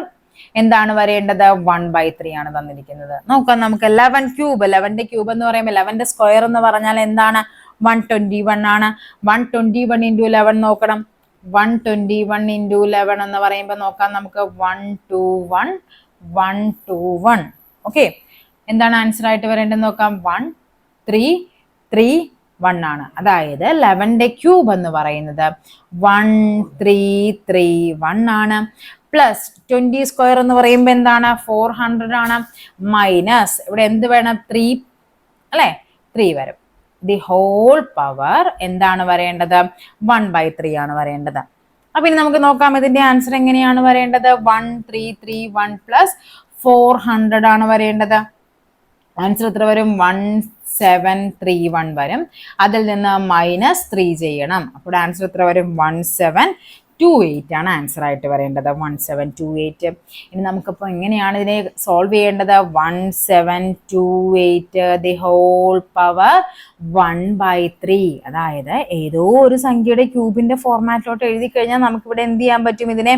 എന്താണ് വരേണ്ടത്? 1/3 ആണ് തന്നിരിക്കുന്നത്. നോക്കാം നമുക്ക്. 11 ക്യൂബ്, 11ന്റെ ക്യൂബ് എന്ന് പറയുമ്പോൾ 11ന്റെ സ്ക്വയർ എന്ന് പറഞ്ഞാൽ എന്താണ്? 121 ആണ്. 121 into 11 നോക്കണം. 121 into 11 എന്ന് പറയുമ്പോൾ നോക്കാം നമുക്ക്. 121. ഓക്കെ, എന്താണ് ആൻസർ ആയിട്ട് വരേണ്ടത് നോക്കാം. 1331 ആണ്. അതായത് 11ന്റെ ക്യൂബ് എന്ന് പറയുന്നത് 1331 ആണ്. പ്ലസ് 20 സ്ക്വയർ എന്ന് പറയുമ്പോൾ എന്താണ്? 400 ആണ്. മൈനസ് ഇവിടെ എന്ത് വേണം? 3 അല്ലെ, 3 വരും. ദി ഹോൾ പവർ എന്താണ് വരേണ്ടത്? 1/3 ആണ് വരേണ്ടത്. അപ്പൊ ഇനി നമുക്ക് നോക്കാം ഇതിന്റെ ആൻസർ എങ്ങനെയാണ് വരേണ്ടത്. 1331 പ്ലസ് 400 ആണ് വരേണ്ടത്. ആൻസർ എത്ര വരും? 1731 വരും. അതിൽ നിന്ന് -3 ചെയ്യണം. അപ്പോൾ ആൻസർ എത്ര വരും? 1728 ആണ് ആൻസർ ആയിട്ട് വരേണ്ടത്. 1728. ഇനി നമുക്കിപ്പോൾ എങ്ങനെയാണ് ഇതിനെ സോൾവ് ചെയ്യേണ്ടത്? 1728 ദി ഹോൾ പവർ 1/3. അതായത് ഏതോ ഒരു സംഖ്യയുടെ ക്യൂബിന്റെ ഫോർമാറ്റിലോട്ട് എഴുതി കഴിഞ്ഞാൽ നമുക്കിവിടെ എന്ത് ചെയ്യാൻ പറ്റും? ഇതിനെ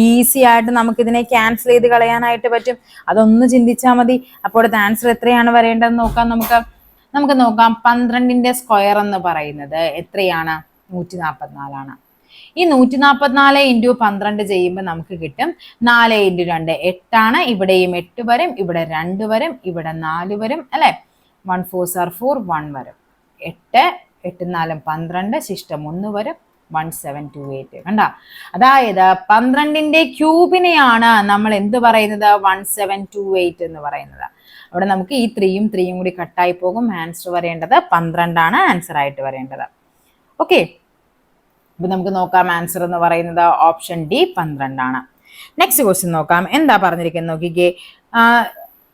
ഈസി ആയിട്ട് നമുക്കിതിനെ ക്യാൻസൽ ചെയ്ത് കളയാനായിട്ട് പറ്റും. അതൊന്ന് ചിന്തിച്ചാൽ മതി. അപ്പോൾ അടുത്ത ആൻസർ എത്രയാണ് വരേണ്ടതെന്ന് നോക്കാം. നമുക്ക് നോക്കാം. 12ന്റെ സ്ക്വയർ എന്ന് പറയുന്നത് എത്രയാണ്? 144 ആണ്. ഈ 144 into 12 ചെയ്യുമ്പോൾ നമുക്ക് കിട്ടും 4 into 2 8 ആണ്. ഇവിടെയും 8 വരും, ഇവിടെ 2 വരും, ഇവിടെ 4 വരും അല്ലെ. 1 4s are 4, 1 വരും. 8 8 4 12, ശിഷ്ടം 1 വരും. 1728 കണ്ട. അതായത് 12ന്റെ ക്യൂബിനെയാണ് നമ്മൾ എന്ത് പറയുന്നത്? 1728 എന്ന് പറയുന്നത്. അവിടെ നമുക്ക് ഈ 3യും കൂടി കട്ടായി പോകും. ആൻസർ വരേണ്ടത് 12 ആണ് ആൻസർ ആയിട്ട് വരേണ്ടത്. ഓക്കെ, അപ്പൊ നമുക്ക് നോക്കാം. ആൻസർ എന്ന് പറയുന്നത് ഓപ്ഷൻ ഡി 12 ആണ്. നെക്സ്റ്റ് ക്വസ്റ്റ്യൻ നോക്കാം. എന്താ പറഞ്ഞിരിക്കുന്നത് നോക്കിക്കേ.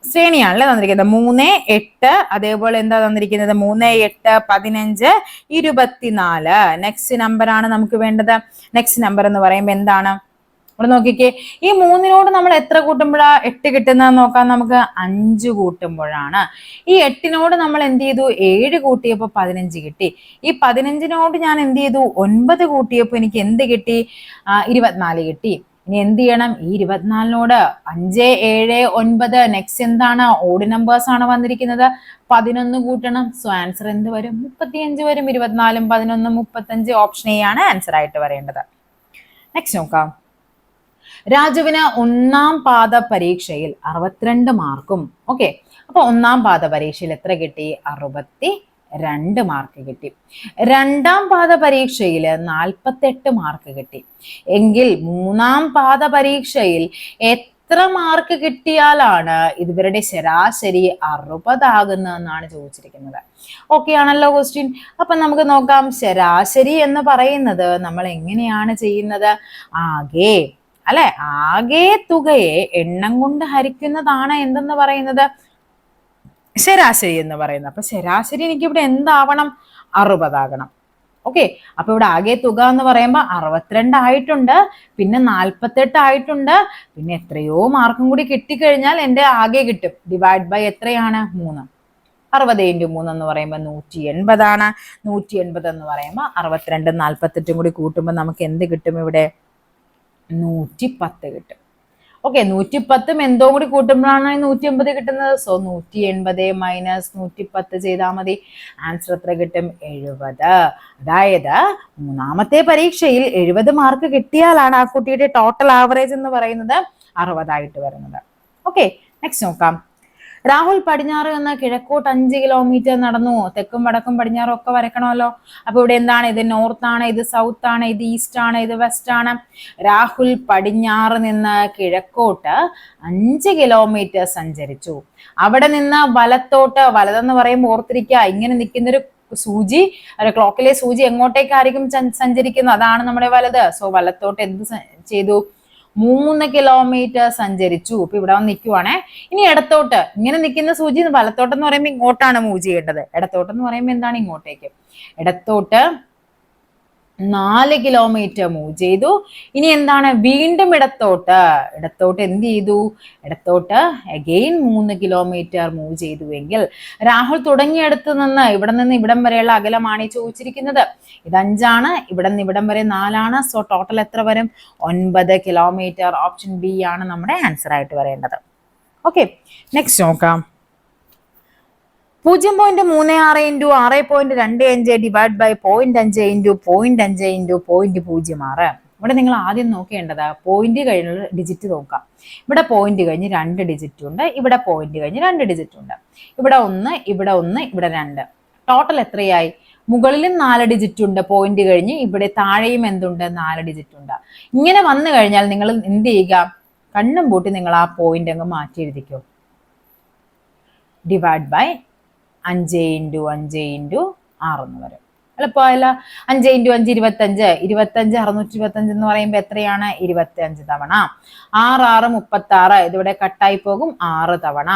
ശ്രേണിയാണല്ലേ തന്നിരിക്കുന്നത്. 3 8, അതേപോലെ എന്താ തന്നിരിക്കുന്നത്? 3 8 15 24. നെക്സ്റ്റ് നമ്പർ ആണ് നമുക്ക് വേണ്ടത്. നെക്സ്റ്റ് നമ്പർ എന്ന് പറയുമ്പോൾ എന്താണ്? ഇവിടെ നോക്കിക്കേ, ഈ 3നോട് നമ്മൾ എത്ര കൂട്ടുമ്പോഴാ 8 കിട്ടുന്നത് നോക്കാം നമുക്ക്. 5 കൂട്ടുമ്പോഴാണ്. ഈ 8നോട് നമ്മൾ എന്ത് ചെയ്തു, 7 കൂട്ടിയപ്പോൾ 15 കിട്ടി. ഈ 15നോട് ഞാൻ എന്ത് ചെയ്തു, 9 കൂട്ടിയപ്പോൾ എനിക്ക് എന്ത് കിട്ടി, 24 കിട്ടി. ഇനി എന്ത് ചെയ്യണം, ഈ 24നോട് 5, 7, 9 നെക്സ്റ്റ് എന്താണ്, ഓഡ് നമ്പേഴ്സ് ആണ് വന്നിരിക്കുന്നത്, 11 കൂട്ടണം. സോ ആൻസർ എന്ത് വരും, 35 വരും. 24, 11, 35. ഓപ്ഷൻ എ ആണ് ആൻസർ ആയിട്ട് വരേണ്ടത്. നെക്സ്റ്റ് നോക്കാം. രാജുവിന് 1ാം പാദ പരീക്ഷയിൽ 62 മാർക്കും. ഓക്കെ, അപ്പൊ 1ാം പാദ പരീക്ഷയിൽ എത്ര കിട്ടി, 62 മാർക്ക് കിട്ടി. 2ാം പാദ പരീക്ഷയിൽ 48 മാർക്ക് കിട്ടി. എങ്കിൽ 3ാം പാദ പരീക്ഷയിൽ എത്ര മാർക്ക് കിട്ടിയാലാണ് ഇവരുടെ ശരാശരി 60 ആകുന്നതെന്നാണ് ചോദിച്ചിരിക്കുന്നത്. ഓക്കെ ആണല്ലോ ക്വസ്റ്റ്യൻ. അപ്പൊ നമുക്ക് നോക്കാം, ശരാശരി എന്ന് പറയുന്നത് നമ്മൾ എങ്ങനെയാണ് ചെയ്യുന്നത്, ആകെ അല്ലെ, ആകെ തുകയെ എണ്ണം കൊണ്ട് ഹരിക്കുന്നതാണ് എന്തെന്ന് പറയുന്നത്, ശരാശരി എന്ന് പറയുന്നത്. അപ്പൊ ശരാശരി എനിക്ക് ഇവിടെ എന്താവണം, 60 ആകണം. ഓക്കെ, അപ്പൊ ഇവിടെ ആകെ തുക എന്ന് പറയുമ്പോൾ 62 ആയിട്ടുണ്ട്, പിന്നെ 48 ആയിട്ടുണ്ട്, പിന്നെ എത്രയോ മാർക്കും കൂടി കിട്ടിക്കഴിഞ്ഞാൽ എന്റെ ആകെ കിട്ടും. ഡിവൈഡ് ബൈ എത്രയാണ്, 3. 60 × 3 എന്ന് പറയുമ്പോൾ 180 ആണ്. 180 എന്ന് പറയുമ്പോൾ 62 48 കൂടി കൂട്ടുമ്പോൾ നമുക്ക് എന്ത് കിട്ടും, ഇവിടെ 110 കിട്ടും. ഓക്കെ, 110 എന്തോ കൂടി കൂട്ടുമ്പോഴാണ് 180 കിട്ടുന്നത്. സോ 180 മൈനസ് 110 ചെയ്താൽ മതി. ആൻസർ എത്ര കിട്ടും, 70. അതായത് 3ാമത്തെ പരീക്ഷയിൽ 70 മാർക്ക് കിട്ടിയാലാണ് ആ കുട്ടിയുടെ ടോട്ടൽ ആവറേജ് എന്ന് പറയുന്നത് 60 ആയിട്ട് വരുന്നത്. ഓക്കെ, നെക്സ്റ്റ് നോക്കാം. രാഹുൽ പടിഞ്ഞാറ് നിന്ന് കിഴക്കോട്ട് 5 കിലോമീറ്റർ നടന്നു. തെക്കും വടക്കും പടിഞ്ഞാറും ഒക്കെ വരക്കണമല്ലോ. അപ്പൊ ഇവിടെ എന്താണ്, ഇത് നോർത്ത് ആണ്, ഇത് സൗത്ത് ആണ്, ഇത് ഈസ്റ്റ് ആണ്, ഇത് വെസ്റ്റ് ആണ്. രാഹുൽ പടിഞ്ഞാറ് നിന്ന് കിഴക്കോട്ട് 5 കിലോമീറ്റർ സഞ്ചരിച്ചു. അവിടെ നിന്ന് വലത്തോട്ട്, വലതെന്ന് പറയുമ്പോൾ ഓർത്തിരിക്കുക, ഇങ്ങനെ നിൽക്കുന്നൊരു സൂചി, ക്ലോക്കിലെ സൂചി എങ്ങോട്ടേക്കായിരിക്കും സഞ്ചരിക്കുന്നത്, അതാണ് നമ്മുടെ വലത്. സോ വലത്തോട്ട് എന്ത് ചെയ്തു, 3 കിലോമീറ്റർ സഞ്ചരിച്ചു. ഇപ്പൊ ഇവിടെ വന്ന് നിൽക്കുവാണേ. ഇനി ഇടത്തോട്ട്, ഇങ്ങനെ നിൽക്കുന്ന സൂചി വലത്തോട്ടെന്ന് പറയുമ്പോൾ ഇങ്ങോട്ടാണ് മൂവ് ചെയ്യേണ്ടത്. ഇടത്തോട്ടെന്ന് പറയുമ്പോൾ എന്താണ്, ഇങ്ങോട്ടേക്ക്. ഇടത്തോട്ട് 4 കിലോമീറ്റർ മൂവ് ചെയ്തു. ഇനി എന്താണ്, വീണ്ടും ഇടത്തോട്ട് എന്ത് ചെയ്തു, ഇടത്തോട്ട് അഗെയിൻ 3 കിലോമീറ്റർ മൂവ് ചെയ്തുവെങ്കിൽ രാഹുൽ തുടങ്ങിയെടുത്ത് നിന്ന് ഇവിടം വരെയുള്ള അകലമാണ് ഈ ചോദിച്ചിരിക്കുന്നത്. ഇത് 5 ആണ്, ഇവിടെ നിന്ന് ഇവിടം വരെ 4 ആണ്. സോ ടോട്ടൽ എത്ര വരും, 9 കിലോമീറ്റർ. ഓപ്ഷൻ ബി ആണ് നമ്മുടെ ആൻസർ ആയിട്ട് വരേണ്ടത്. ഓക്കെ, നെക്സ്റ്റ് നോക്കാം. 0.36 × 6.25 ഡിവൈഡ് ബൈ 0.5 × 0.5 × 0.06. ഇവിടെ നിങ്ങൾ ആദ്യം നോക്കേണ്ടത് പോയിന്റ് കഴിഞ്ഞുള്ള ഡിജിറ്റ് നോക്കാം. ഇവിടെ പോയിന്റ് കഴിഞ്ഞ് 2 ഡിജിറ്റ് ഉണ്ട്, ഇവിടെ പോയിന്റ് കഴിഞ്ഞ് 2 ഡിജിറ്റ് ഉണ്ട്. ഇവിടെ 1, ഇവിടെ 1, ഇവിടെ 2. ടോട്ടൽ എത്രയായി, മുകളിലും 4 ഡിജിറ്റ് ഉണ്ട് പോയിന്റ് കഴിഞ്ഞ്, ഇവിടെ താഴെയും എന്തുണ്ട്, 4 ഡിജിറ്റ് ഉണ്ട്. ഇങ്ങനെ വന്നു കഴിഞ്ഞാൽ നിങ്ങൾ എന്ത് ചെയ്യുക, കണ്ണും പൂട്ടി നിങ്ങൾ ആ പോയിന്റ് അങ്ങ് മാറ്റി എഴുതിക്കോ. ഡിവൈഡ് ബൈ 5 × 5 × 6 എന്ന് വരും. എളുപ്പമായല്ല. 5 × 5 25. 625 എന്ന് പറയുമ്പോൾ എത്രയാണ്, 25 തവണ. 6 6 36. ഇതിവിടെ കട്ടായി പോകും. 6 തവണ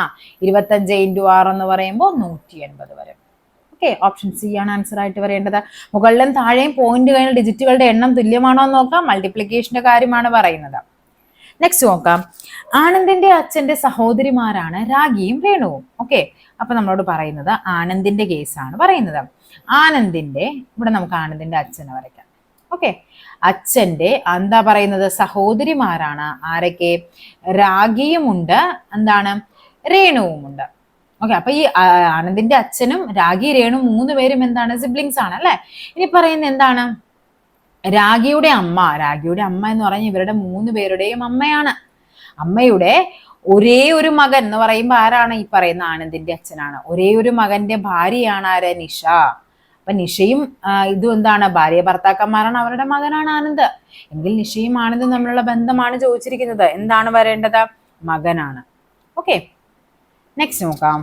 25 × 6 എന്ന് പറയുമ്പോൾ 180 വരും. ഓക്കെ, ഓപ്ഷൻ സി ആണ് ആൻസർ ആയിട്ട് വരേണ്ടത്. മുകളിലും താഴെയും പോയിന്റ് കഴിഞ്ഞ ഡിജിറ്റുകളുടെ എണ്ണം തുല്യമാണോ എന്ന് നോക്കാം. മൾട്ടിപ്ലിക്കേഷന്റെ കാര്യമാണ് പറയുന്നത്. നെക്സ്റ്റ് നോക്കാം. ആനന്ദിന്റെ അച്ഛന്റെ സഹോദരിമാരാണ് രാഗിയും രേണുവും. ഓക്കെ, അപ്പൊ നമ്മളോട് പറയുന്നത് ആനന്ദിന്റെ കേസാണ് പറയുന്നത്. ആനന്ദിന്റെ, ഇവിടെ നമുക്ക് ആനന്ദിന്റെ അച്ഛനെ വരയ്ക്കാം. ഓക്കെ, അച്ഛന്റെ എന്താ പറയുന്നത്, സഹോദരിമാരാണ്. ആരൊക്കെ, രാഗിയുമുണ്ട്, എന്താണ്, രേണുവുമുണ്ട്. ഓക്കെ, അപ്പൊ ഈ ആനന്ദിന്റെ അച്ഛനും രാഗി, രേണു 3 പേരും എന്താണ്, സിബ്ലിങ്സ് ആണ് അല്ലെ. ഇനി പറയുന്നത് എന്താണ്, രാഗിയുടെ അമ്മ എന്ന് പറഞ്ഞാൽ ഇവരുടെ 3 പേരുടെയും അമ്മയാണ്. അമ്മയുടെ ഒരേ ഒരു മകൻ എന്ന് പറയുമ്പോൾ ആരാണ്, ഈ പറയുന്ന ആനന്ദിന്റെ അച്ഛനാണ്. ഒരേ ഒരു മകന്റെ ഭാര്യയാണ് ആര്, നിഷ. അപ്പൊ നിഷയും ഇതും എന്താണ്, ഭാര്യ ഭർത്താക്കന്മാരാണ്, അവരുടെ മകനാണ് ആനന്ദ്. എങ്കിൽ നിഷയും ആനന്ദും തമ്മിലുള്ള ബന്ധമാണ് ചോദിച്ചിരിക്കുന്നത്. എന്താണ് വരേണ്ടത്, മകനാണ്. ഓക്കെ, നെക്സ്റ്റ് നോക്കാം.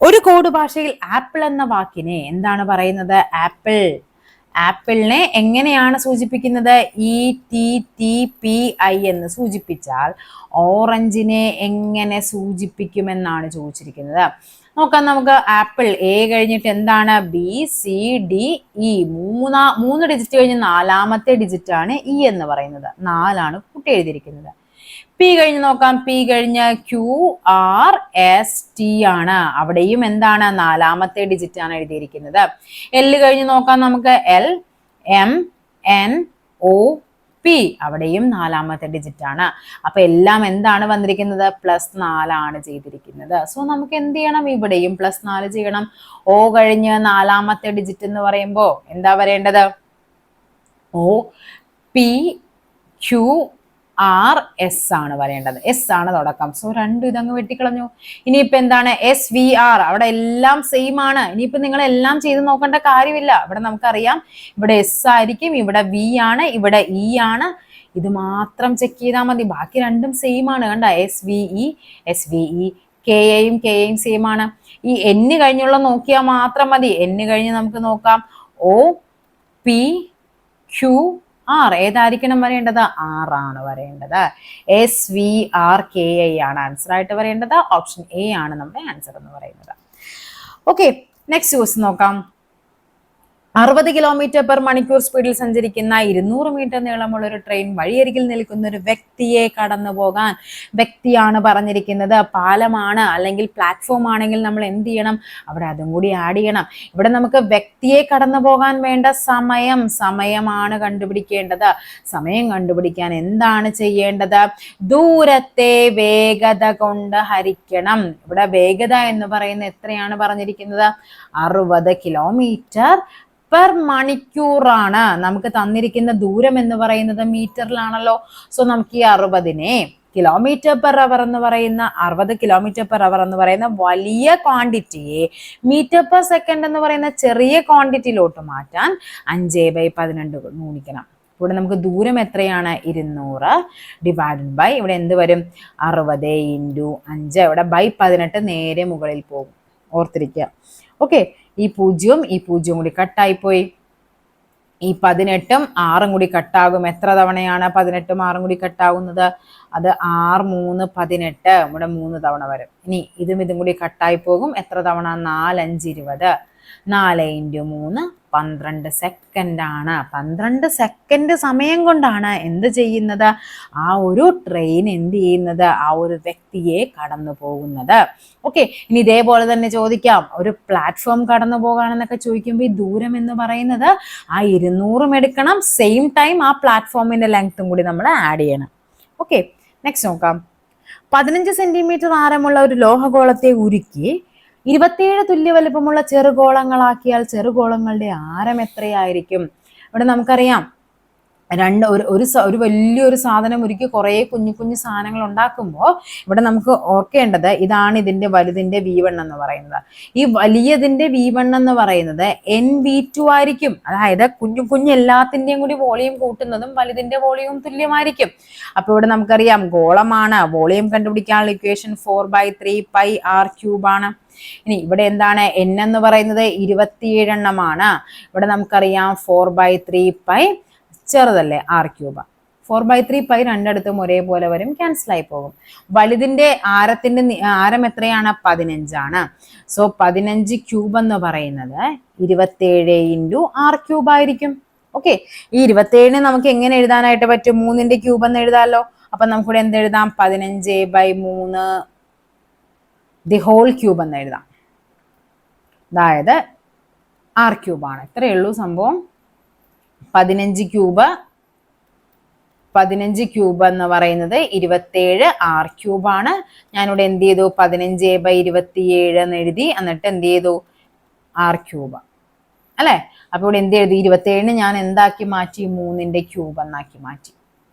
ഒരു കോഡ് ഭാഷയിൽ ആപ്പിൾ എന്ന വാക്കിനെ എന്താണ് പറയുന്നത്, ആപ്പിൾ ആപ്പിളിനെ എങ്ങനെയാണ് സൂചിപ്പിക്കുന്നത്? ETTPI എന്ന് സൂചിപ്പിച്ചാൽ ഓറഞ്ചിനെ എങ്ങനെ സൂചിപ്പിക്കുമെന്നാണ് ചോദിച്ചിരിക്കുന്നത്. നോക്കാം നമുക്ക്. ആപ്പിൾ എ കഴിഞ്ഞിട്ട് എന്താണ്? BCDE. മൂന്ന് ഡിജിറ്റ് കഴിഞ്ഞ് നാലാമത്തെ ഡിജിറ്റ് ആണ് ഇ എന്ന് പറയുന്നത്. 4 കൂട്ടി എഴുതിയിരിക്കുന്നത്. പി കഴിഞ്ഞ് നോക്കാം. പി കഴിഞ്ഞ് QRST ആണ്. അവിടെയും എന്താണ്? നാലാമത്തെ ഡിജിറ്റ് ആണ് എഴുതിയിരിക്കുന്നത്. എൽ കഴിഞ്ഞ് നോക്കാം നമുക്ക്. LMNOP. അവിടെയും നാലാമത്തെ ഡിജിറ്റ് ആണ്. അപ്പൊ എല്ലാം എന്താണ് വന്നിരിക്കുന്നത്? +4 ആണ് ചെയ്തിരിക്കുന്നത്. സോ നമുക്ക് എന്ത് ചെയ്യണം? ഇവിടെയും +4 ചെയ്യണം. O കഴിഞ്ഞ് നാലാമത്തെ ഡിജിറ്റ് എന്ന് പറയുമ്പോൾ എന്താ വരേണ്ടത്? OPQRS ആണ് വരേണ്ടത്. എസ് ആണ് തുടക്കം. സോ രണ്ടും ഇതങ്ങ് വെട്ടിക്കളഞ്ഞു. ഇനിയിപ്പോ എന്താണ്? SVR. അവിടെ എല്ലാം സെയിം ആണ്. ഇനിയിപ്പോ നിങ്ങൾ എല്ലാം ചെയ്ത് നോക്കേണ്ട കാര്യമില്ല. ഇവിടെ നമുക്കറിയാം ഇവിടെ S ആയിരിക്കും, ഇവിടെ V ആണ്, ഇവിടെ E ആണ്. ഇത് മാത്രം ചെക്ക് ചെയ്താൽ മതി. ബാക്കി രണ്ടും സെയിം ആണ്. കണ്ട? SVE KAയും സെയിം ആണ്. ഈ N കഴിഞ്ഞുള്ള നോക്കിയാൽ മാത്രം മതി. N കഴിഞ്ഞ് നമുക്ക് നോക്കാം. OPQR. ഏതായിരിക്കണം വരേണ്ടത്? R ആണ് വരേണ്ടത്. SVRKI ആണ് ആൻസർ ആയിട്ട് വരേണ്ടത്. ഓപ്ഷൻ എ ആണ് നമ്മുടെ ആൻസർ എന്ന് പറയുന്നത്. ഓക്കെ, നെക്സ്റ്റ് ക്വസ്റ്റ്യൻ നോക്കാം. 60 km/മണിക്കൂർ സ്പീഡിൽ സഞ്ചരിക്കുന്ന 200 മീറ്റർ നീളമുള്ള ഒരു ട്രെയിൻ വഴിയരികിൽ നിൽക്കുന്ന ഒരു വ്യക്തിയെ കടന്നു പോകാൻ. വ്യക്തിയാണ് പറഞ്ഞിരിക്കുന്നത്. പാലമാണ് അല്ലെങ്കിൽ പ്ലാറ്റ്ഫോം ആണെങ്കിൽ നമ്മൾ എന്ത് ചെയ്യണം? അവിടെ അതും കൂടി ആഡ് ചെയ്യണം. ഇവിടെ നമുക്ക് വ്യക്തിയെ കടന്നു പോകാൻ വേണ്ട സമയമാണ് കണ്ടുപിടിക്കേണ്ടത്. സമയം കണ്ടുപിടിക്കാൻ എന്താണ് ചെയ്യേണ്ടത്? ദൂരത്തെ വേഗത കൊണ്ട് ഹരിക്കണം. ഇവിടെ വേഗത എന്ന് പറയുന്നത് എത്രയാണ് പറഞ്ഞിരിക്കുന്നത്? 60 km/മണിക്കൂറാണ്. നമുക്ക് തന്നിരിക്കുന്ന ദൂരം എന്ന് പറയുന്നത് മീറ്ററിലാണല്ലോ. സോ നമുക്ക് ഈ 60നെ km/h എന്ന് പറയുന്ന 60 km/h എന്ന് പറയുന്ന വലിയ ക്വാണ്ടിറ്റിയെ m/s എന്ന് പറയുന്ന ചെറിയ ക്വാണ്ടിറ്റിയിലോട്ട് മാറ്റാൻ 5/12 ഗുണിക്കണം. ഇവിടെ നമുക്ക് ദൂരം എത്രയാണ്? 200 ഡിവൈഡഡ് ബൈ ഇവിടെ എന്ത് വരും? 60 × 5. ഇവിടെ ബൈ 18 നേരെ മുകളിൽ പോകും. ഓർത്തിരിക്കുക. ഓക്കെ, ഈ 0 കൂടി കട്ടായിപ്പോയി. ഈ 18ഉം 6ഉം കൂടി കട്ടാകും. എത്ര തവണയാണ് 18ഉം 6ഉം കൂടി കട്ടാകുന്നത്? അത് 6 3 18. ഇവിടെ 3 തവണ വരും. ഇനി ഇതും കൂടി കട്ടായി പോകും. എത്ര തവണ? 4 5 20. 4 × 3 12 സെക്കൻഡ് ആണ്. 12 സെക്കൻഡ് സമയം കൊണ്ടാണ് എന്ത് ചെയ്യുന്നത്? ആ ഒരു ട്രെയിൻ എന്ത് ചെയ്യുന്നത്? ആ ഒരു വ്യക്തിയെ കടന്നു പോകുന്നത്. ഓക്കെ, ഇനി ഇതേപോലെ തന്നെ ചോദിക്കാം. ഒരു പ്ലാറ്റ്ഫോം കടന്നു പോകാനെന്നൊക്കെ ചോദിക്കുമ്പോൾ ഈ ദൂരം എന്ന് പറയുന്നത് ആ 200 എടുക്കണം. സെയിം ടൈം ആ പ്ലാറ്റ്ഫോമിന്റെ ലെങ്ത്തും കൂടി നമ്മൾ ആഡ് ചെയ്യണം. ഓക്കെ, നെക്സ്റ്റ് നോക്കാം. 15 സെന്റിമീറ്റർ ആരമുള്ള ഒരു ലോഹഗോളത്തെ ഉരുക്കി 27 തുല്യ വലുപ്പമുള്ള ചെറുഗോളങ്ങളാക്കിയാൽ ചെറുഗോളങ്ങളുടെ ആരം എത്രയായിരിക്കും? ഇവിടെ നമുക്കറിയാം ഒരു വലിയൊരു സാധനം ഉരുക്കി കുറേ കുഞ്ഞു സാധനങ്ങൾ ഉണ്ടാക്കുമ്പോൾ ഇവിടെ നമുക്ക് ഓർക്കേണ്ടത് ഇതാണ് ഇതിന്റെ വലുതിന്റെ V1 എന്ന് പറയുന്നത്. ഈ വലിയതിന്റെ V1 എന്ന് പറയുന്നത് NV2 ആയിരിക്കും. അതായത് കുഞ്ഞു എല്ലാത്തിന്റെയും കൂടി വോളിയം കൂട്ടുന്നതും വലുതിന്റെ വോളിയവും തുല്യമായിരിക്കും. അപ്പൊ ഇവിടെ നമുക്കറിയാം ഗോളമാണ്. വോളിയം കണ്ടുപിടിക്കാനുള്ള ഇക്വേഷൻ 4/3πr³ ആണ്. ഇനി ഇവിടെ എന്താണ്? N എന്ന് പറയുന്നത് 27 എണ്ണമാണ്. ഇവിടെ നമുക്കറിയാം 4/3π ചെറുതല്ലേ, r³ 4/3π രണ്ടിടത്തും ഒരേപോലെ വരും, ക്യാൻസൽ ആയി പോകും. വലുതിന്റെ ആരം എത്രയാണ്? 15 ആണ്. സോ 15³ എന്ന് പറയുന്നത് 27 × r³ ആയിരിക്കും. ഓക്കെ, ഈ 27നെ നമുക്ക് എങ്ങനെ എഴുതാനായിട്ട് പറ്റും? 3ന്റെ ക്യൂബ് എന്ന് എഴുതാമല്ലോ. അപ്പൊ നമുക്കിവിടെ എന്ത് എഴുതാം? 15/3 ദി ഹോൾ ക്യൂബ് എന്ന് എഴുതാം. അതായത് r³ ആണ്. ഇത്രയേ ഉള്ളൂ സംഭവം. 15³ എന്ന് പറയുന്നത് 27 r³ ആണ്. ഞാനിവിടെ എന്ത് ചെയ്തു? 15/27 എന്ന് എഴുതി. എന്നിട്ട് എന്ത് ചെയ്തു? r³ അല്ലെ. അപ്പൊ ഇവിടെ എന്ത് എഴുതി? 27നെ ഞാൻ എന്താക്കി മാറ്റി? 3ന്റെ ക്യൂബ് എന്നാക്കി മാറ്റി.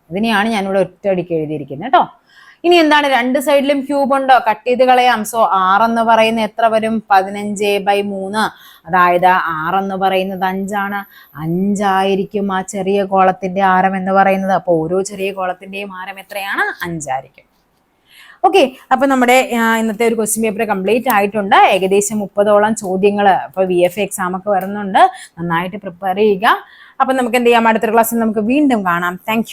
ഇതിനെയാണ് ഞാനിവിടെ ഒറ്റയടിക്ക് എഴുതിയിരിക്കുന്നത് കേട്ടോ. ഇനി എന്താണ്? രണ്ട് സൈഡിലും ക്യൂബ് ഉണ്ടോ? കട്ട് ചെയ്ത് കളയാം. സോ r എന്ന് പറയുന്നത് എത്ര വരും? 15/3. അതായത് r എന്ന് പറയുന്നത് 5 ആണ്. 5 ആയിരിക്കും ആ ചെറിയ ഗോളത്തിന്റെ ആരം എന്ന് പറയുന്നത്. അപ്പൊ ഓരോ ചെറിയ ഗോളത്തിന്റെയും ആരം എത്രയാണ്? 5 ആയിരിക്കും. ഓക്കെ, അപ്പൊ നമ്മുടെ ഇന്നത്തെ ഒരു ക്വസ്റ്റ്യൻ പേപ്പർ കംപ്ലീറ്റ് ആയിട്ടുണ്ട്. ഏകദേശം 30ഓളം ചോദ്യങ്ങൾ ഇപ്പൊ VFA എക്സാം ഒക്കെ വരുന്നുണ്ട്. നന്നായിട്ട് പ്രിപ്പയർ ചെയ്യുക. അപ്പൊ നമുക്ക് എന്ത് ചെയ്യാം, അടുത്ത ക്ലാസ്സിൽ നമുക്ക് വീണ്ടും കാണാം. താങ്ക്